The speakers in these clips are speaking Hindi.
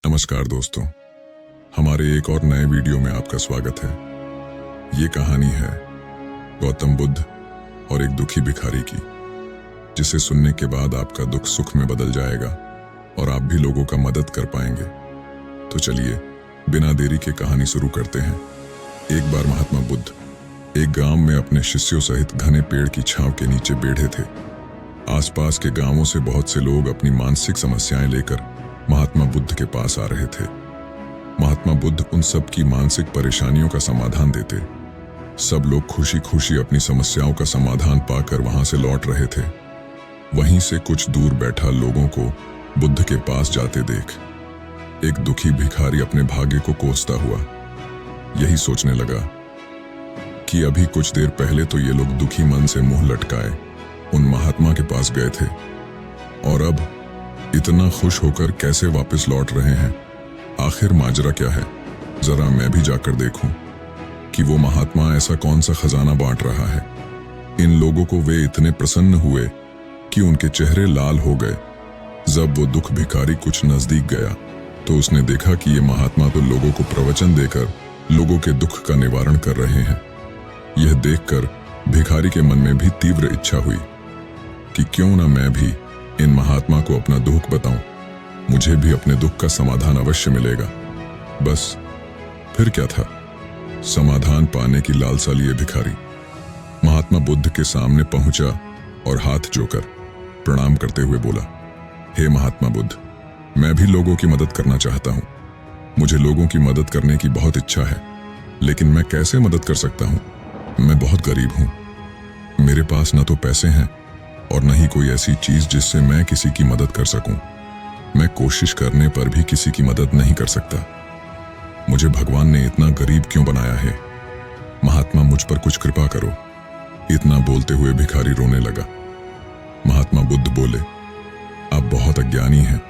नमस्कार दोस्तों, हमारे एक और नए वीडियो में आपका स्वागत है। ये कहानी है गौतम बुद्ध और एक दुखी भिखारी की, जिसे सुनने के बाद आपका दुख सुख में बदल जाएगा और आप भी लोगों का मदद कर पाएंगे। तो चलिए बिना देरी के कहानी शुरू करते हैं। एक बार महात्मा बुद्ध एक गांव में अपने शिष्यों सहित घने पेड़ की छांव के नीचे बैठे थे। आसपास के गांवों से बहुत से लोग अपनी मानसिक समस्याएं लेकर महात्मा बुद्ध के पास आ रहे थे। महात्मा बुद्ध उन सब की मानसिक परेशानियों का समाधान देते। सब लोग खुशी खुशी अपनी समस्याओं का समाधान पाकर वहां से लौट रहे थे। वहीं से कुछ दूर बैठा लोगों को बुद्ध के पास जाते देख एक दुखी भिखारी अपने भाग्य को कोसता हुआ यही सोचने लगा कि अभी कुछ देर पहले तो ये लोग दुखी मन से मुंह लटकाए उन महात्मा के पास गए थे, और अब इतना खुश होकर कैसे वापस लौट रहे हैं। आखिर माजरा क्या है? जरा मैं भी जाकर देखूं कि वो महात्मा ऐसा कौन सा खजाना बांट रहा है। इन लोगों को वे इतने प्रसन्न हुए कि उनके चेहरे लाल हो गए। जब वो दुख भिखारी कुछ नजदीक गया तो उसने देखा कि ये महात्मा तो लोगों को प्रवचन देकर लोगों के दुख का निवारण कर रहे हैं। यह देखकर भिखारी के मन में भी तीव्र इच्छा हुई कि क्यों ना मैं भी इन महात्मा को अपना दुख बताऊं, मुझे भी अपने दुख का समाधान अवश्य मिलेगा। बस फिर क्या था, समाधान पाने की लालसा लिए भिखारी महात्मा बुद्ध के सामने पहुंचा और हाथ जोकर प्रणाम करते हुए बोला, हे महात्मा बुद्ध, मैं भी लोगों की मदद करना चाहता हूं। मुझे लोगों की मदद करने की बहुत इच्छा है, लेकिन मैं कैसे मदद कर सकता हूं? मैं बहुत गरीब हूं। मेरे पास न तो पैसे हैं और न ही कोई ऐसी चीज जिससे मैं किसी की मदद कर सकूं। मैं कोशिश करने पर भी किसी की मदद नहीं कर सकता। मुझे भगवान ने इतना गरीब क्यों बनाया है? महात्मा, मुझ पर कुछ कृपा करो। इतना बोलते हुए भिखारी रोने लगा। महात्मा बुद्ध बोले, आप बहुत अज्ञानी हैं,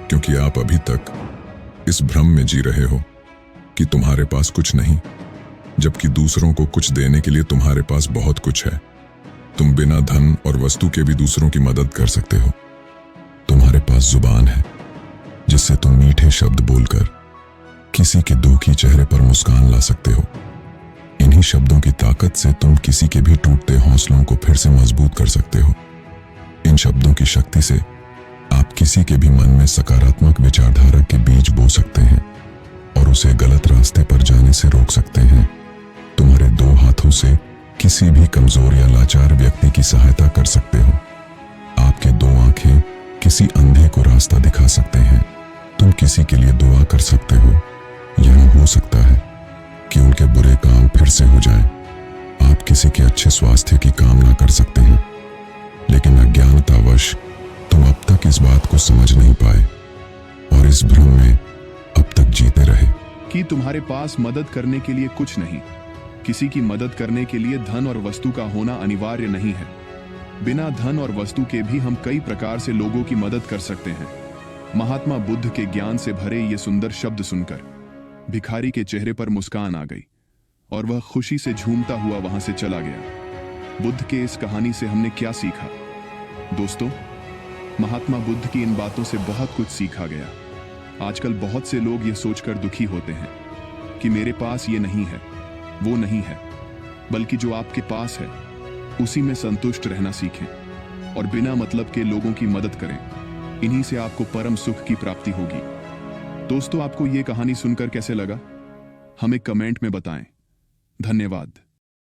क्योंकि आप अभी तक इस भ्रम में जी रहे हो कि तुम्हारे पास कुछ नहीं, जबकि दूसरों को कुछ देने के लिए तुम्हारे पास बहुत कुछ है। तुम बिना धन और वस्तु के भी दूसरों की मदद कर सकते हो। तुम्हारे पास जुबान है जिससे तुम मीठे शब्द बोलकर किसी के दुखी चेहरे पर मुस्कान ला सकते हो। इन्हीं शब्दों की ताकत से तुम किसी के भी टूटते हौसलों को फिर से मजबूत कर सकते हो। इन शब्दों की शक्ति से आप किसी के भी मन में सकारात्मक विचारधारा के बीज बो सकते हैं और उसे गलत रास्ते पर जाने से रोक सकते हैं। तुम्हारे दो हाथों से किसी भी कमजोर या लाचार व्यक्ति की सहायता कर सकते हो। आपके दो आंखें किसी अंधे को रास्ता दिखा सकते हैं। तुम किसी के लिए दुआ कर सकते हो। यह हो सकता है कि उनके बुरे काम फिर से हो जाएं। आप किसी के अच्छे स्वास्थ्य की कामना कर सकते हैं, लेकिन अज्ञानतावश तुम अब तक इस बात को समझ नहीं पाए और इस भ्रम में अब तक जीते रहे कि तुम्हारे पास मदद करने के लिए कुछ नहीं। किसी की मदद करने के लिए धन और वस्तु का होना अनिवार्य नहीं है। बिना धन और वस्तु के भी हम कई प्रकार से लोगों की मदद कर सकते हैं। महात्मा बुद्ध के ज्ञान से भरे ये सुंदर शब्द सुनकर भिखारी के चेहरे पर मुस्कान आ गई और वह खुशी से झूमता हुआ वहां से चला गया। बुद्ध के इस कहानी से हमने क्या सीखा? दोस्तों, महात्मा बुद्ध की इन बातों से बहुत कुछ सीखा गया। आजकल बहुत से लोग ये सोचकर दुखी होते हैं कि मेरे पास ये नहीं है, वो नहीं है, बल्कि जो आपके पास है उसी में संतुष्ट रहना सीखें और बिना मतलब के लोगों की मदद करें। इन्हीं से आपको परम सुख की प्राप्ति होगी। दोस्तों, आपको ये कहानी सुनकर कैसे लगा? हमें कमेंट में बताएं। धन्यवाद।